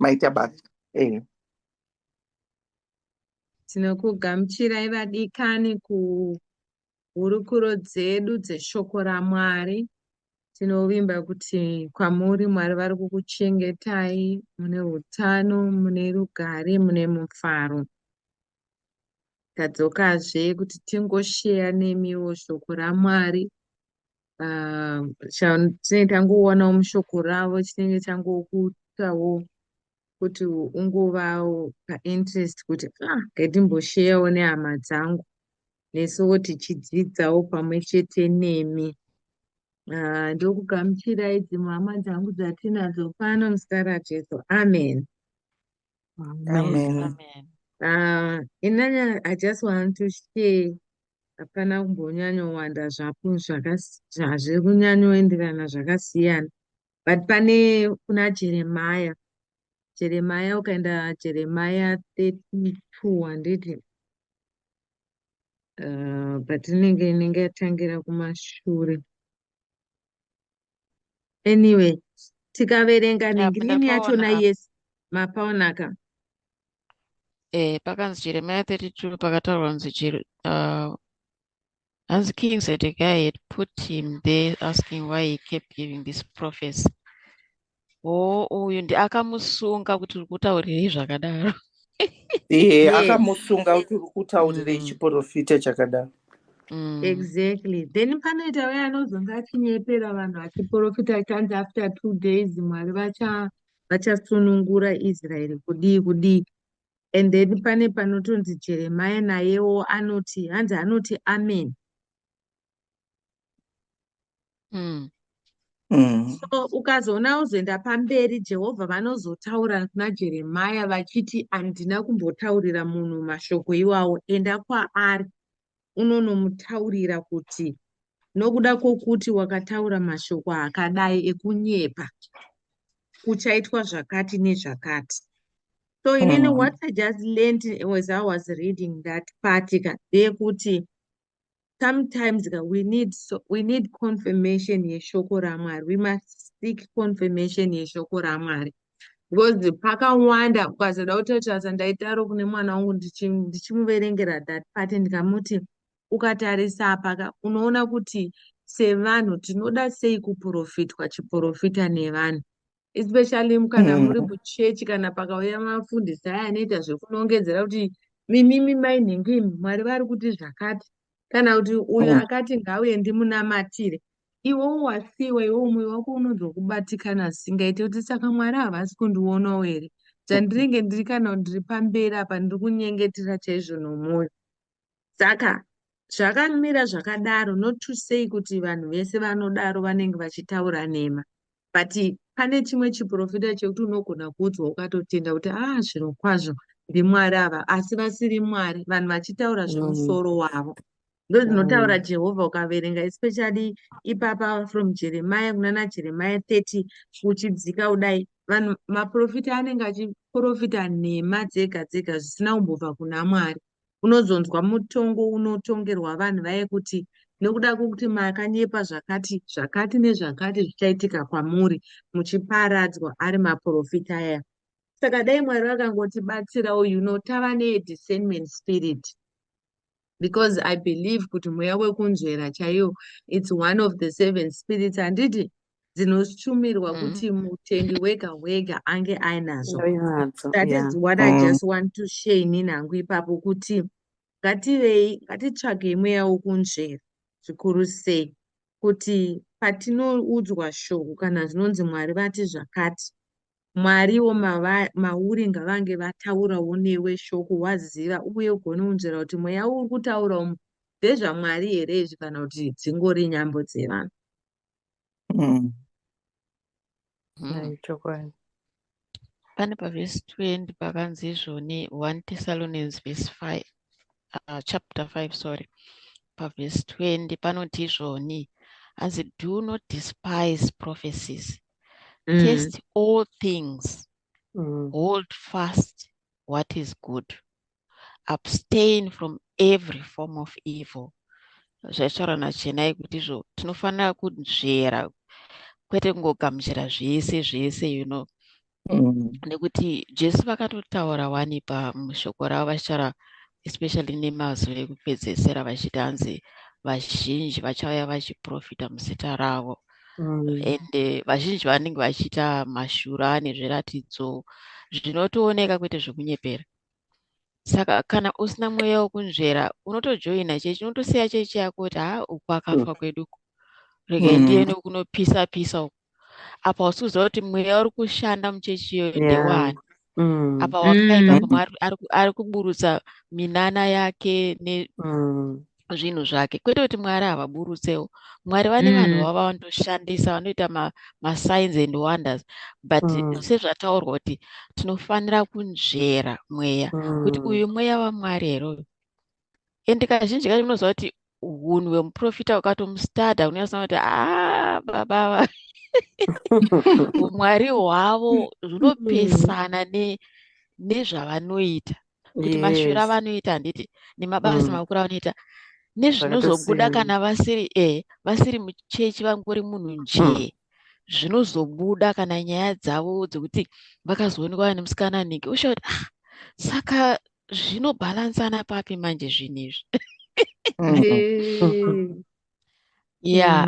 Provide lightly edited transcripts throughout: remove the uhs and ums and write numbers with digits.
maita basa. Tinokugamuchirai vadikani kuhurukuro dzedu dzeshoko raMwari. Tinovimba kuti kwamuri Mwari vari kukuchengetai mune hutano, mune rugare, mune mufaro. Tadzokazve kuti tingosheya nemiwo shoko raMwari. Tinenge tangoonawo mushoko ravo chinenge changokuitawo kuti ungovawo painterest kuti ngatimbosheyawo nehama dzangu nesuwo tichidzidzawo pamwe chete nemi. Ndokugamuchirai dzimwe hama dzangu dzatinadzo pano muzita raJesu. Amen. Amen. I just want to share. Hapana kumbonyanyowanda zvapo zviri kunyanyoenderana zvakasiyana, but pane kuna Jeremiah ukaenda Jeremiah 32 handiti, but inenge yatangira kumashure. Anyway, tikaverenga ningirini yachona, yes, mapaonaka. Pakanzi Jeremiah 32 pakataurwa kunzi King Zedekiah had put him there asking why he kept giving this prophecy. Uyu akamusunga kuti uri kutaurirei zvakadaro. Akamusunga kuti uri kutaurirei chiprofita chakadaro. Exactly. Then panoita waya anozonga achinyepera vanhu achiprofita achanzi after 2 days Mwari vachasunungura Israeri kudii. And then pane panotonzi Jeremiah nayewo anoti amen. So ukazoona uzoenda pamberi Jehovha vanozotaura kuna Jeremiah vachiti handina kumbotaurira munhu mashoko iwawo, enda kwaari unonomutaurira kuti nokuda kwokuti wakataura mashoko akadai ekunyepa kuchaitwa zvakati nezvakati. So inini what I just learned as I was reading that part ndeyekuti sometimes we need confirmation yeshoko raMwari. We must seek confirmation yeshoko raMwari. Because pakawanda ukazoda kutotasa ndaitaro kune mwana wangu ndichimuverengera that part ndikamuti ukatarisa apa unoona kuti sevanhu tinoda sei kuprofitwa chiprofita nevanhu, especially kana muri muchechi, kana pakauya mafundisi aya anoita zvekunongedzera kuti mimi mainhingimi Mwari vari kuti zvakati, kana kuti uyu akati ngauye ndimunamatire, iwewo wasiwa, iwewo mwoyo wako unozokubatikana singaite kuti saka Mwari havasi kundionawo here, zvandinenge ndiri kana ndiri pamberi apa ndiri kunyengetera chaizvo nomwoyo. Saka zvakamira zvakadaro, not to say kuti vanhu vese vanodaro vanenge vachitaura nema, but pane chimwe chiprofita chekuti unogona kuudzwa ukatotenda kuti zviro kwazvo ndimwari ava, asi vasiri Mwari, vanhu vachitaura zvemusoro wavo. Ndo zvinotaura Jehovha ukaverenga especially ipapa from Jeremiah kunana Jeremiah 30 uchidzika kudai, vanhu maprofita anenge achiprofita nhema dzega dzega zvisina kumbobva kuna Mwari. Unozonzwa mutongo unotongerwa vanhu vaye kuti nekuda kwokuti makanyepa zvakati nezvakati zvichaitika kwamuri, muchiparadzwa ari maprofita aya. Saka dai Mwari vakangotibatsirawo, tava nediscernment spirit, because I believe kuti mweya wekunzvera chaiyo, it's one of the 7 spirits handiti dzinoshumirwa kuti mutendi wega wega ange ainazo. That is what I just want to share inini hangu ipapo, kuti ngatitsvagei mweya wekunzvera zvikuru sei, kuti patinoudzwa shoko kana zvinonzi Mwari vati zvakati, Mwariwo mauri ngavange vataurawo newe shoko waziva, uye ugone kunzvera kuti mweya uri kutaurawo ndezvaMwari here izvi kana kuti dzingori nyambo dzevanhu. Pane pavhesi 20 pakanzi izvoni 1 Thessalonians chapter 5 sorry, pavhesi 20 panoti izvoni anzi do not despise prophecies, test all things, hold fast what is good, abstain from every form of evil. Zvaitaura nachenai kuti izvo tinofanira kunzvera, kwete kungogamuchira zvese nekuti Jesu vakatotaura wani pamushoko ravo vachitaura especially nemazuva ekupedzesera vachiti hanzi vazhinji vachauya vachiprofita muzita ravo. And vazhinji vanenge vachiita mashura nezviratidzo zvinotooneka kwete zvekunyepera. Saka kana usina mweya wokunzvera unotojoina chechi, unotosiya chechi yako kuti uku akafa kweduku, rega ndiende kunopisa pisa uku. Apa usikuziva kuti mweya uri kushanda muchechi iyoyo ndewani. Apa wakaipa pamwe ari kuburutsa minana yake nezvinhu zvake, kwete kuti Mwari havaburutsewo. Mwari vane vanhu vavo vanotoshandisa, vanoita masigns and wonders, but sezvataurwa kuti tinofanira kunzvera mweya kuti uyu mweya waMwari here uyu. Ende kazhinji kacho unoziva kuti hunhu hwemuprofita ukatomustada unoziva kuti baba umwari hwavo hunopesana nezvavanoita, kuti mashura vanoita handiti nemabasa makuru avanoita nezvinozobuda kana vasiri muchechi vangori munhu njee, zvinozobuda kana nyaya dzavo dzekuti vakazoonekwa nemusikana nhingi usha kuti saka zvinobhalansana papi manje zvinhu izvi.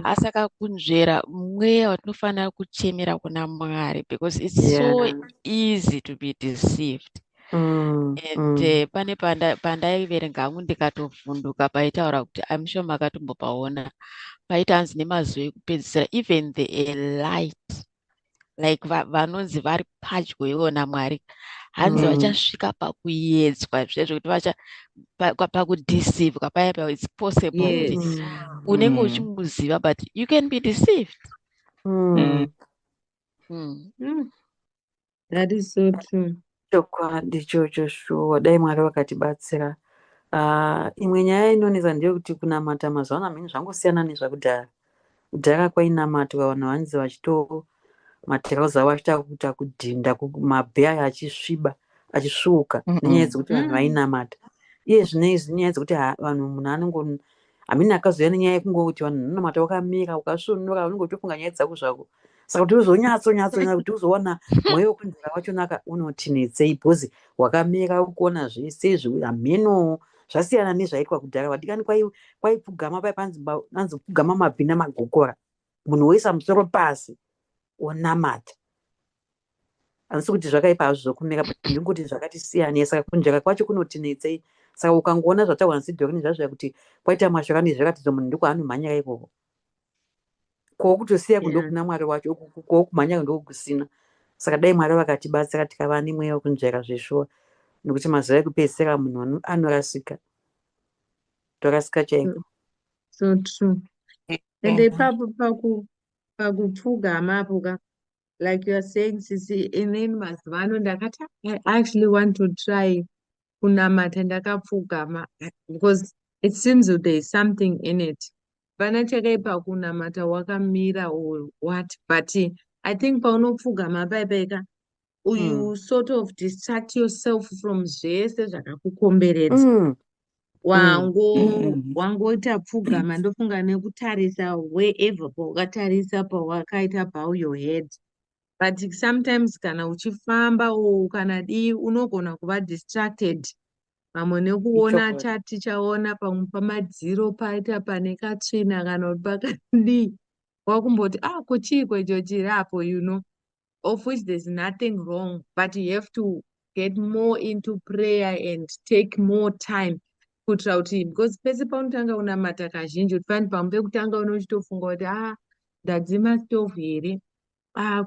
Asaka kunzvera mweya watinofanira kuchemera kuna Mwari, because it's so easy to be deceived. And pane pandaiverenga hangu ndikatovhunduka paitaura kuti I'm sure makatombopaona, paita hanzi nemazuva ekupedzisira, even the light, like vanonzi vari padyo ivo naMwari, hanzi vachasvika pakuedzwa zvezvokuti pakudeceivwa paya it's possible kuti unenge uchimuziva but you can be deceived. That is so true. Chokwadi chocho shuwa, dai Mwari vakatibatsira. Imwe nyaya inonetsa ndeyekuti kunamata mazuva ano zvangosiyana nezvakudhara. Kudhara kwainamatwa vanhu vanzi vachitomatirauzi avo achiita kuita kudhinda, mabhe aya achisviba achisvuuka nenyaya dzekuti vanhu vainamata. Iye zvinezvi nyaya dzekuti munhu anongo hamina akazouya nenyaya yekungoti vanhu vanonamata wakamira ukasvinura unenge uchifunga nyaya dzako zvako. Saka kuti uzonyatso kuti uzowana mweya wekunzvera wachonaka unotinetsei, bhozi wakamira ukuona zvese hameno zvasiyana nezvaitwa kudhara. Vadikani kwaipfugama paya panzi pfugama mabvi namagokora, munhu woisa musoro pasi wonamata. Handisi kuti zvakaipa hazvo zvokumira, ndingoti zvakati siyanei. Saka kunzvera kwacho kunotinetsei. Saka ukangoona zvataurwa nesidhokini zvazvaya kuti kwaita mashora nezviratidzo, munhu ndiko anomhanyira ikoko. Kwokutosiya kundo kuna Mwari wacho, kwokumhanya ndokusina. Saka dai Mwari vakatibatsira tikava nemweya wekunzvera zveshuwa, nekuti mazuva ekupedzisira munhu anorasika, torasika chaiko. So true. Ende ipapo pakupfugama apo, like you are saying, Sisi, inini mazuva ano ndakati I actually want to try kunamata ndakapfugama, because it seems that there is something in it. Pana chakaipa kunamata wakamira or what, but I think paunopfugama paipaika you sort of distract yourself from zvese zvakakukomberedza. Wangoita pfugama ndofunga nekutarisa wherever pawakatarisa pawakaita bow your head. But sometimes kana uchifamba kana dii unogona kuva distracted, pamwe nekuona chatichaona pamwe pamadziro paita pane katsvina kana kuti pakadii, wakumboti kuchiko icho chiri apo, of which there's nothing wrong, but you have to get more into prayer and take more time kuitira kuti, because pese paunotanga unamata kazhinji utifani pamwe pekutanga unochitofunga kuti ndadzima sitovu here,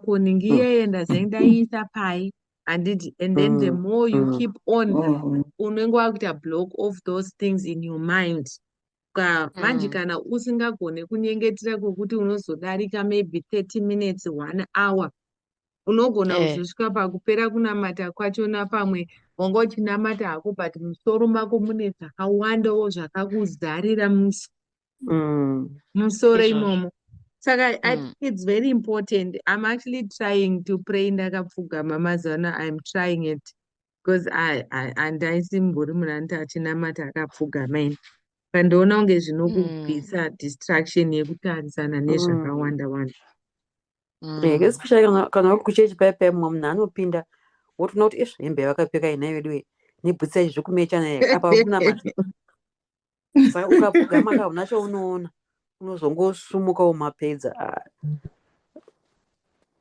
koningi iyeye ndazenge ndaiisa pai handiti. And then the more you keep on, unenge wakuita block of those things in your mind. Manje kana usingagone kunyengetera kwokuti unozodarika maybe 30 minutes 1 hour, unogona kuzosvika pakupera kunamata kwachona pamwe wanga uchinamata hako but musoro mako mune zvakawandawo zvakakuzarira musoro imomo. Saka I think it's very important. I'm actually trying to pray ndakapfugama mazuva ano. I'm trying it because handaisi mburi munhu anoti achinamata akapfugama ini. Kandiona kunge zvinokubvisa distraction yekutarisana nezvakawanda wanda. especially kana uri kuchechi paya paya mumwe munhu anopinda wotoona kuti hembe yakapfeka ina yedu nebhutsi yacho zvokumechana here apa kunamata. Saka ukapfugama hauna chaunoona, unozongosumuka umapedza.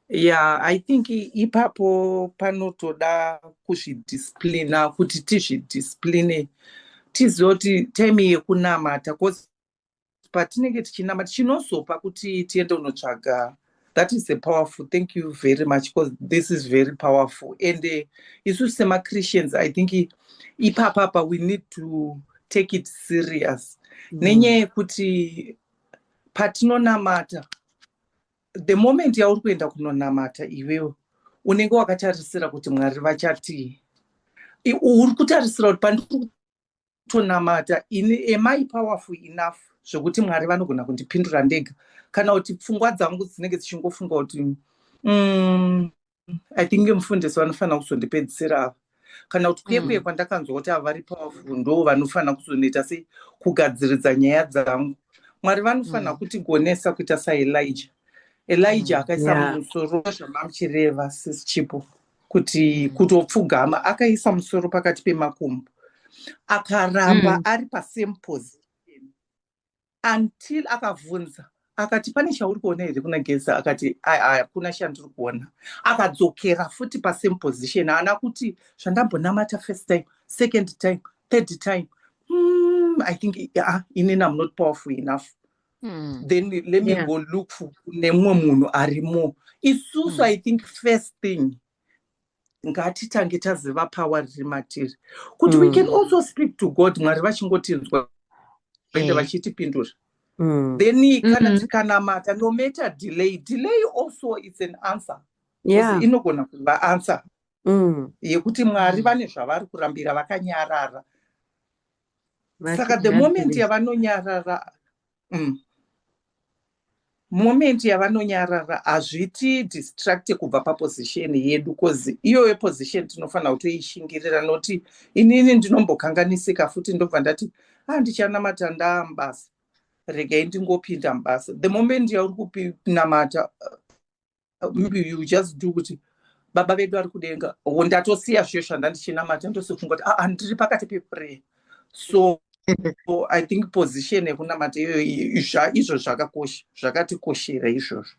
Yeah, I think ipapo panotoda kuzvidisciplina, kuti tizvidiscipline, tizoti time yekunamata, cause patinenge tichinamata chinozopa kuti tiende unotsvaga. That is a powerful, thank you very much, because this is very powerful. And isu sema Christians, I think ipapapa we need to take it serious. Nenyaya yekuti patinonamata, the moment yauri kuenda kunonamata iwewe unenge wakatarisira kuti Mwari vachati, uri kutarisira kuti pandiri kutonamata am I powerful enough zvokuti Mwari vanogona kundipindura ndega, kana kuti pfungwa dzangu dzinenge dzichingofunga kuti I think mufundisi vanofanira kuzondipedzisira ava, kana kuti kuye kwandakanzwa kuti ava vari powerful ndo vanofanira kuzonoita sei kugadziridza nyaya dzangu. Mwari vanofanira kutigonesa kuita saElijah akaisa musoro zvamamuchireva sisichipo kuti kutopfugama, akaisa musoro pakati pemakumbo akaramba ari pasame position until akabvunza akati pane chauri kuona here kuna Gezi, akati hakuna chandiri kuona, akadzokera futi pasame position. Haana kuti zvandambonamata first time, second time, third time, I think inini I'm not powerful enough. Then let me go look for nemumwe munhu arimo. Isusu I think first thing ngatitange taziva power riri matiri kuti we can also speak to God, Mwari vachingotinzwa ende vachitipindura. Then kana tikanamata, no matter delay also is an answer. Inogona kuva answer yekuti Mwari vane zvavari kurambira vakanyarara. Saka the moment yavanonyarara, moment yavanonyarara hazviti distract kubva paposition yedu, because iyoyo position tinofanira kutoishingirira, noti inini ndinombokanganisika futi ndobva ndati ndichanamata ndaambasa, regai ndingopinda mbasa. The moment yauri kunamata, maybe you just do kuti baba vedu vari kudenga, ndatosiya zviyo zvandandichinamata, ndosifunga kuti ndiri pakati peprayer. So I think position yekunamata iyoyo izvo zvakakosha, zvakatikoshera izvozvo.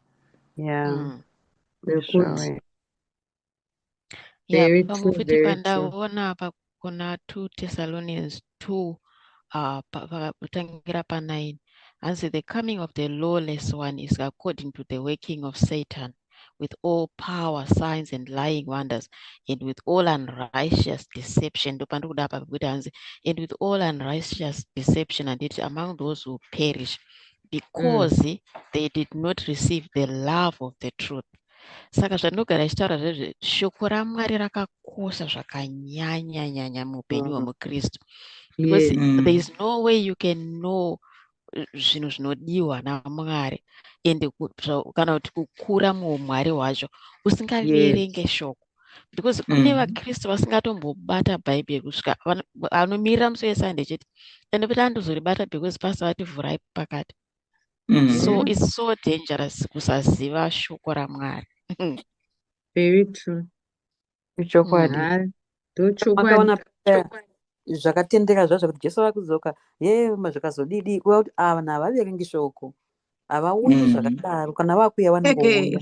Pamwe futi pandaona apa kuna 2 Thessalonians 2 kutangira pa9, hanzi the coming of the lawless one is according to the working of Satan, with all power, signs and lying wonders, and with all unrighteous deception. And with all unrighteous deception, and it among those who perish, because they did not receive the love of the truth. Saka zvandinogara ichitaura zvezve, shoko raMwari rakakosha zvakanyanya muupenyu hwemuKristu, because there is no way you can know zvinhu zvinodiwa naMwari ende kana kuti kukura muumwari hwacho usingaverenge shoko, because kune vaKristu vasingatombobata bhaibheri kusvika anomirira musi wesande chete ende kuti andozoribata because pastor vati vhurai pakati. So it's so dangerous kusaziva shoko raMwari. Very true. Chokwadi. Makaona zvakatendeka zvazvo kuti Jesu vakudzoka zvakazodidi kuva kuti vanhu havaverengi shoko, havauyi zvakadaro, kana vakuya vanongouya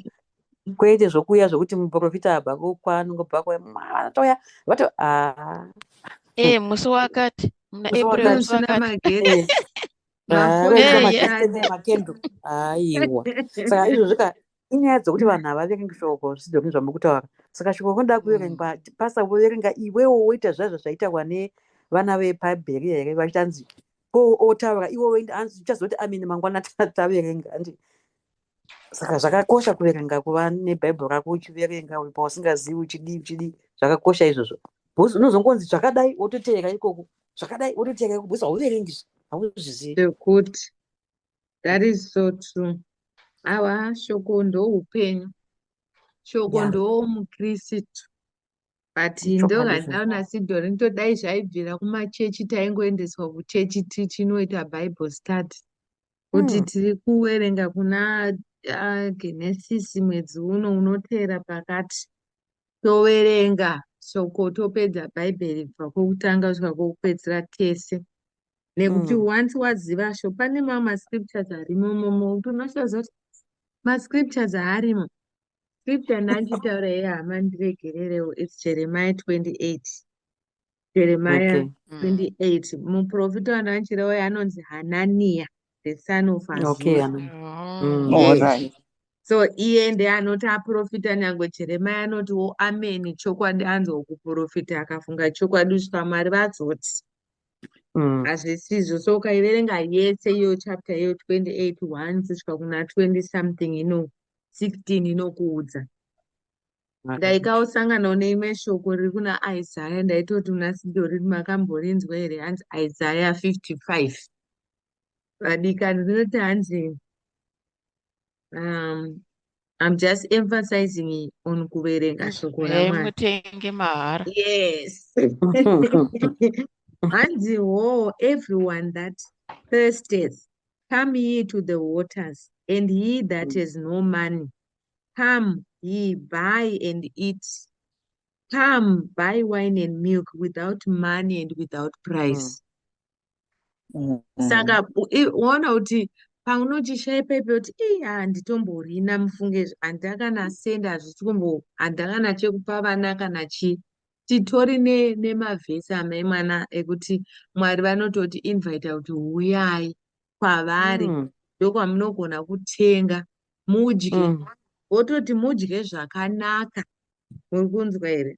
kwete zvokuya zvokuti muprofita abva kwanongobva vanotouya vato musi wakati muna April musi wakati makendo aiwa. Saka izvozvo inyaya dzokuti vanhu havaverengi shoko zvisidzoku zvambokutaura. Saka shoko kunoda kuverengwa, pasa woverenga iwewo woita zvazvo zvaitawa nevana vepabheri here vachitanzi otaura iwo uchazoti amini mangwana taverenga. Saka zvakakosha kuverenga, kuva nebhaibheri rako uchiverenga pausingazivi uchidi zvakakosha izvozvo. Bhosi unozongonzi zvakadai wototeera ikoko, zvakadai wototeera ikoko, bhosi hauverengi hauzvizivi. Good. That is so true. Awa shoko ndoupenyu, shoko ndomuKristu. But ndohandaona Sidhori ndodai zvaibvira kumachechi taingoendeswa kuchechi tichinoita Bible study, kuti tiri kuverenga kuna Genesis mwedzi uno unoteera pakati toverenga shoko topedza bhaibheri kubva kwokutanga kusvika kwokupedzisira tese, nekuti once waziva sho pane mamwe mascriptures arimo momo unotoziva kuti mascriptures haarimo. Scripture ndanchitaura hama ndiregererewo, its Jeremiah 28. Jeremiah 28. Muprofita wandanchirawo anonzi Hananiah, the son of Azur. Alright. So iye ndeanoti aprofita, nyangwe Jeremiah anotiwo ameni, chokwadi anzwa kuprofita, akafunga chokwadi kusvika Mwari vadzoti hazvisizvo. So ukaiverenga yese iyo chapter iyo 28 1 kusvika kuna 20 something 16 inokuudza. Ndaikaosanganawo neimwe shoko riri kuna Isaiah, ndaitoti muna Sidhori makamborinzwa here, hanzi Isaiah 55. Vadikani rinoti hanzi I'm just emphasizing on kuverenga shoko raMwari. Mutenge mahara. Yes. Hanzi, "Woe, everyone that thirsteth, come ye to the waters, and he that has no money, come ye buy and eat. Come buy wine and milk without money and without price." Saka uona kuti paunochishayipa ipe kuti handitomborina mufunge handakanasenda handakana chekupa vana kana chii. Titori nemavhesi amai mwana ekuti Mwari vanototi invite kuti uyai kwavari, ndokwamunogona kutenga mudye, vototi mudye zvakanaka. Muri kunzwa here?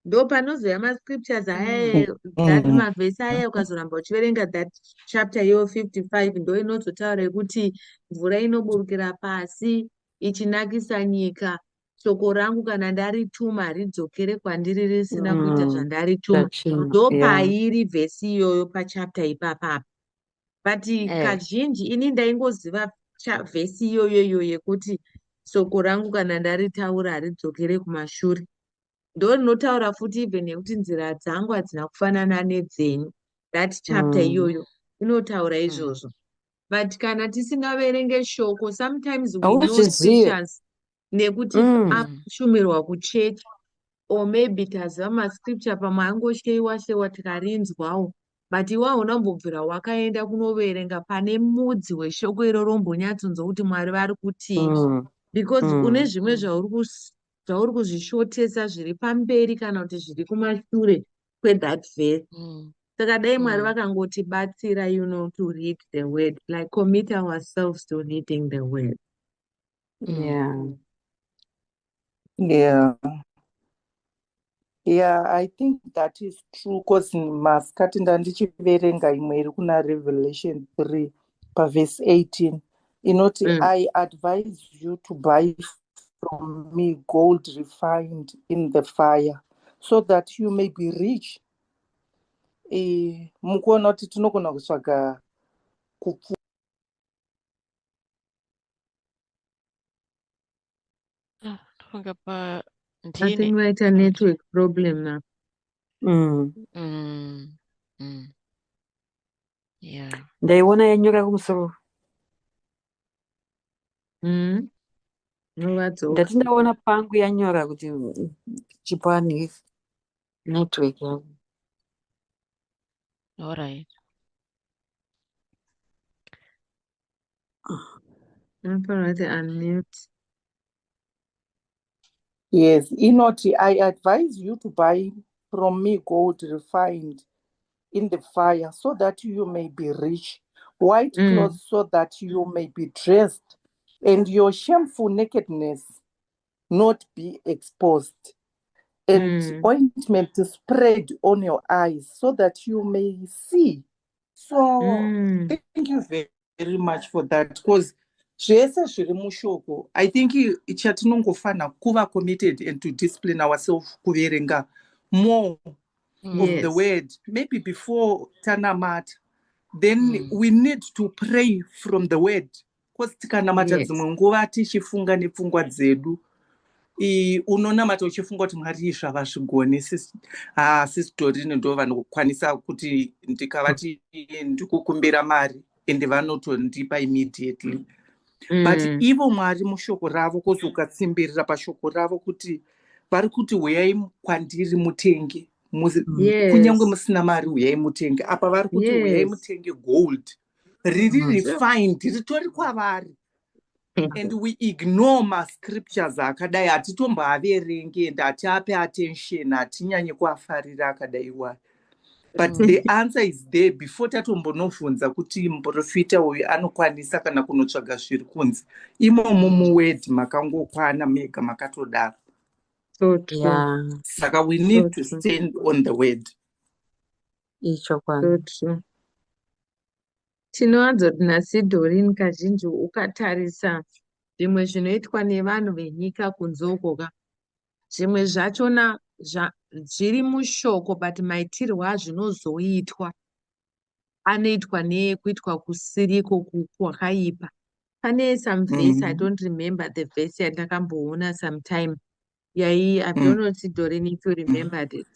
Ndo panozouya mascriptures aya that mavhesi aya ukazoramba uchiverenga that chapter yo 55 ndo inozotaura kuti mvura inoburukira pasi ichinakisa nyika. Shoko rangu kana ndarituma haridzokere kwandiri risina kuita zvandarituma. Ndo pairi vhesi iyoyo pachapter ipapapa. But kazhinji ini ndaingoziva vhesi iyoyo yekuti shoko rangu kana ndaritaura haridzokere kumashure. Ndo rinotaura futi even nekuti nzira dzangu hadzina kufanana nedzenyu. That chapter iyoyo inotaura izvozvo. But kana tisingaverenge shoko, sometimes we know scriptures nekuti ashumirwa kuchechi, or maybe taziva mascripture pamwe angosheyiwa tikarinzwawo, but iwawo unambobvira wakaenda kunoverenga pane mudzi weshoko iroro umbonyatsonzwa kuti Mwari vari kutii, because une zvimwe zvauri kuzvishotesa zviri pamberi kana kuti zviri kumashure kwethat verse. Saka dai Mwari vakangotibatsira to read the word, like commit ourselves to reading the word. Yeah, I think that is true, because masikati ndandichiverenga imwe iri kuna Revelation 3 paverse 18 inoti I advise you to buy from me gold refined in the fire, so that you may be rich. Mukuona kuti tinogona kutsvaga kupfu. I think like a network problem now. Yeah. Ndaiona yanyora kumusoro. Ndati ndaona pangu yanyora kuti chipani network yangu. All right. I'm going to unmute. Yes, inoti I advise you to buy from me gold refined in the fire, so that you may be rich, white clothes, so that you may be dressed, and your shameful nakedness not be exposed, and ointment to spread on your eyes, so that you may see. So thank you very much for that, because zvese zviri mushoko, I think chatinongofana kuva committed and to discipline ourselves kuverenga more of the word, maybe before tanamata. Then we need to pray from the word, because tikanamata dzimwe nguva tichifunga nepfungwa dzedu, unonamata uchifunga kuti Mwari zvava zvigone, sisitorine ndo vanokwanisa kuti ndikavati ndikukumbira mari ende vanotondipa immediately. but ivo Mwari mushoko ravo kwozokatsimbirira pashoko ravo kuti vari kuti huyai kwandiri mutenge, kunyange musina mari huyai mutenge. Apa vari kuti huyai mutenge gold riri refined ritori kwavari. And we ignore mascriptures akadai, hatitomboaverengi and hatiape attention, hatinyanye kuafarira akadai wai. But the answer is there before tatombonovhunza kuti muprofita uyu anokwanisa kana kunotsvaga zviri kunzi. Imomo muword makangokwana mega makatodaro. So true. Saka we need to stand on the word. So true. Tinowanza kuti naSidhorini kazhinji ukatarisa zvimwe zvinoitwa nevanhu venyika kunze ukoka, zvimwe zvachona zviri mushoko but maitirwo azvinozoitwa anoitwa nekuitwa kusiriko kwakaipa. Pane some verse, I don't remember the verse yandakamboona sometime. I don't know Sidhorini if you remembered it.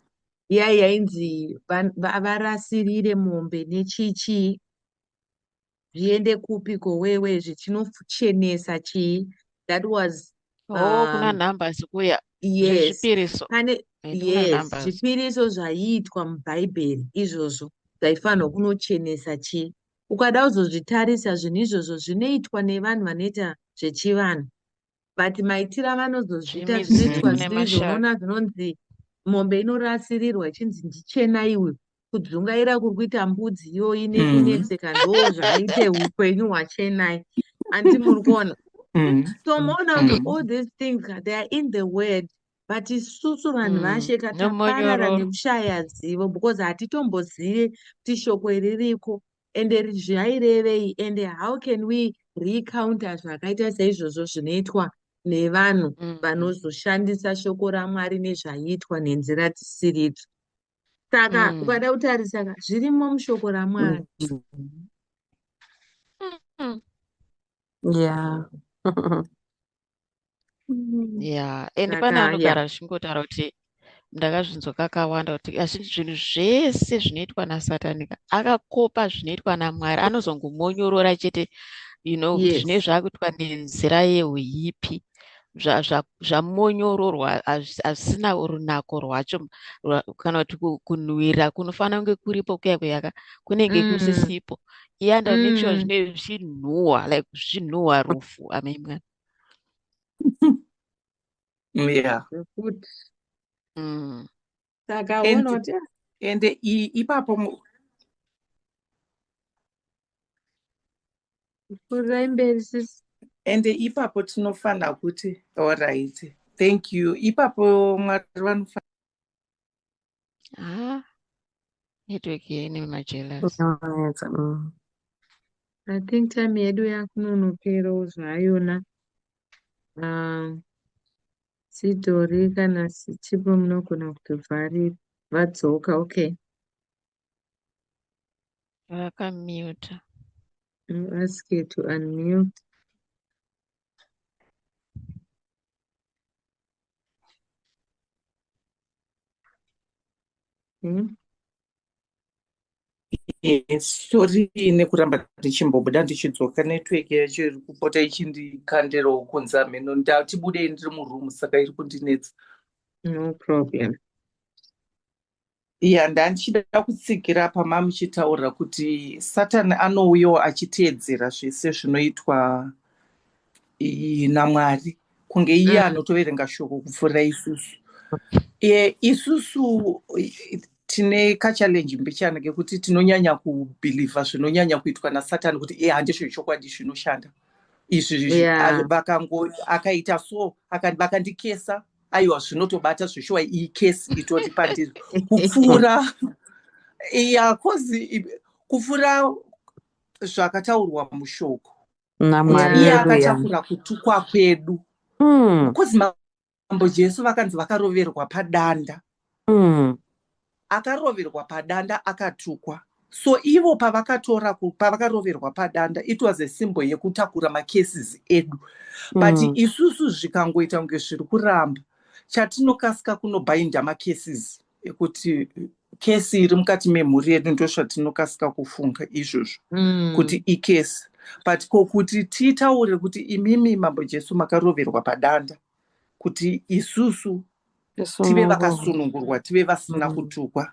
Yainzi varasirire mombe nechichi zviende kupiko wewe zvichinochenesa chii. That was kuna numbers kuya. Yes. Zvipiriso. Yes, zvipiriso zvaiitwa mubhaibheri izvozvo zvaifanirwa kunochenesa chii. Ukada kuzozvitarisa zvinhu izvozvo zvinoitwa nevanhu vanoita zvechivanhu, but maitiro avanozozviita zvinoitwa zvinizvo. Unoona zvinonzi mombe inorasirirwa ichinzi ndichena iwe, kudzungaira kuri kuita mbudzi iyo ine kuneseka ndo zvaite upenyu hwachenai. Andi muri kuona? So mona all these things they are in the word, but isusu vanhu vasheka taparara nekushaya zivo because hatitombozive kuti shoko iri ririko ende zvairevei, and how can we recounter zvakaita saizvozvo zvinoitwa nevanhu vanozoshandisa shoko raMwari nezvaiitwa nenzira dzisiridzo. Saka ukada kutarisa zvirimo mushoko raMwari. And pane anogara achingotaura kuti ndakazvinzwa kakawanda kuti zvinhu zvese zvinoitwa naSatani akakopa zvinoitwa naMwari, anozongomonyorora chete zvine zvakuitwa nenzira yehuipi zvamonyororwa asina runako rwacho, kana kuti kunhuhwira kunofanira kunge kuripo kuya kuyaka kunenge kusisipo. Iye make sure zvinenge zvichinhuhwa, like zvichinhuhwa rufu. Amen. Saka ende ipapo ende ipapo tinofana kuti alright, thank you. Ipapo Mwari vanofana network ine majealous. I think time yedu yakunonokera zvayona. Sidhori kana Sichipo munogona kutovharira vadzoka. Okay, vakamute. Ask you to unmute. Sorry nekuramba ndichimbobuda ndichidzoka, network yacho iri kupota ichindikandirawo kunza mhino, ndatibudei ndiri muroom saka iri kundinetsa. No problem. Ndandichida kutsigira pama muchitaura kuti Satani anouyawo achiteedzera zvese zvinoitwa naMwari, kunge iye anotoverenga shoko kupfuura isusu. Isusu tine kachalenji mbichana kekuti tinonyanya kubhilivha zvinonyanya kuitwa naSatani kuti handizvo chokwadi zvinoshanda. Izvi akaita so vakandikesa, aiwa zvinotobata zvoshuwa iyi kesi itori pandiri kupfuura kupfuura zvakataurwa mushoko. Iye akatakura kutukwa kwedu. Kozi mambo Jesu vakanzi vakaroverwa padanda. Akaroverwa padanda akatukwa. So ivo pavakaroverwa padanda, it was a symbol yekutakura macases edu. But isusu zvikangoita kunge zviri kuramba, chatinokasika kunobhainda macases ekuti kesi iri mukati memhuri yedu ndo zvatinokasika kufunga izvozvo kuti ikesi. but kuti titaure kuti imimi mambo Jesu makaroverwa padanda kuti isusu tive vakasunungurwa, tive vasina kutukwa.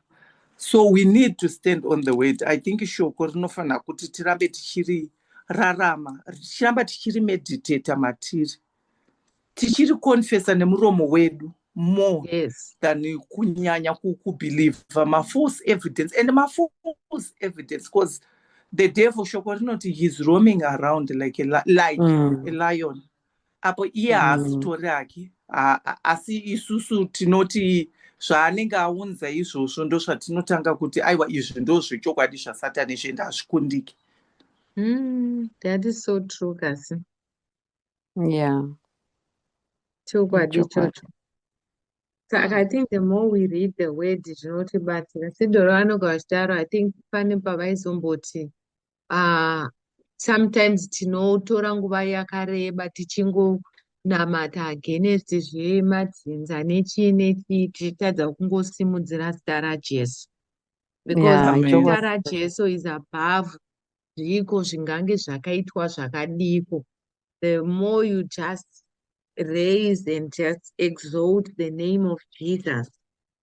So we need to stand on the word. I think shoko rinofanira kuti tirambe tichiri rarama, tichiramba tichiri meditate matiri, tichiri confessa nemuromo wedu more than kunyanya kubelieve false evidence. And false evidence, because the devil shoko rinoti he's roaming around like a lion. Apo iye haasitori ake, asi isusu tinoti zvaanenge aunza izvozvo ndo zvatinotanga kuti aiwa izvi ndo zvechokwadi zvasatani zvienda hazvikundiki. That is so true, kasi. Yeah. Chokwadi ichocho. So I think the more we read the word zvinotibatsira. Sidhoro vanogara vachidaro, I think pane pavaizomboti sometimes tinotora nguva yakareba tichingonamata against zvemadzinza nechii tichitadza kungosimudzira zita raJesu, because zita raJesu is above zviko zvingange zvakaitwa zvakadiko. The more you just raise and just exalt the name of Jesus,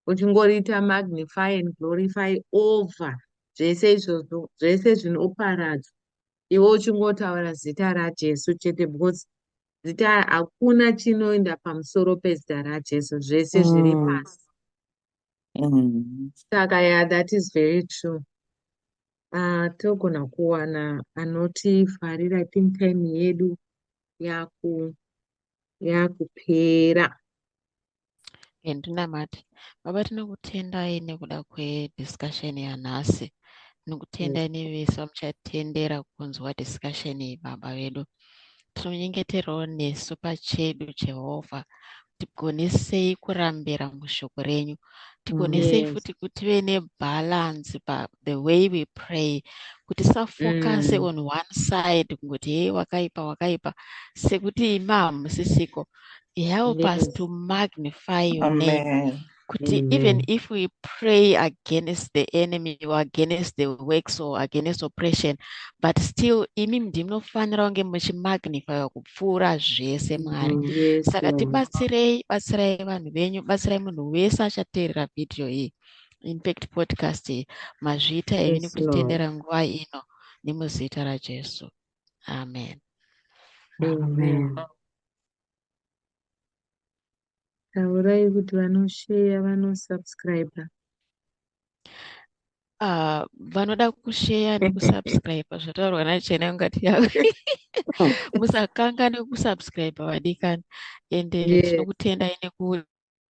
uchingorita magnify and glorify over zvese izvozvo, zvese zvinoparadzwa, iwe uchingotaura zita raJesu chete, because zita hakuna chinoenda pamusoro pezita raJesu, zvese zviri pasi. Saka yeah, that is very true. Togona kuwana anotifarira. I think time yedu yakupera. Ndinamati baba, tinokutendai nekuda kwediscussion yanhasi. Tinokutendai nevese vamuchatendera kunzwa discussion iyi baba vedu. Tinonyengeterawo nesu pachedu Jehovha, tigonesei kurambira mushoko renyu, tigonesei futi kuti tive nebalance the way we pray, kuti tisafocus on one side kungoti hey wakaipa sekuti hamusisiko. Help us to magnify your name. Kuti even if we pray against the enemy or against the works or against oppression, but still imi ndinofanira kunge muchimagnify kupfuura zvese Mwari. Saka tibatsirai vanhu venyu, batsirai munhu wese achateerera video iyi, Impact Podcast iyi, mazviita ivi nekutitendera nguva ino nemuzita raJesu. Amen. Taurai kuti vanoshare, vanosubscribe. Vanoda kushare nekusubscribe zvataurwa nachena ungati yawe. Musakanga nekusubscribe vadikani. Ende tinokutendai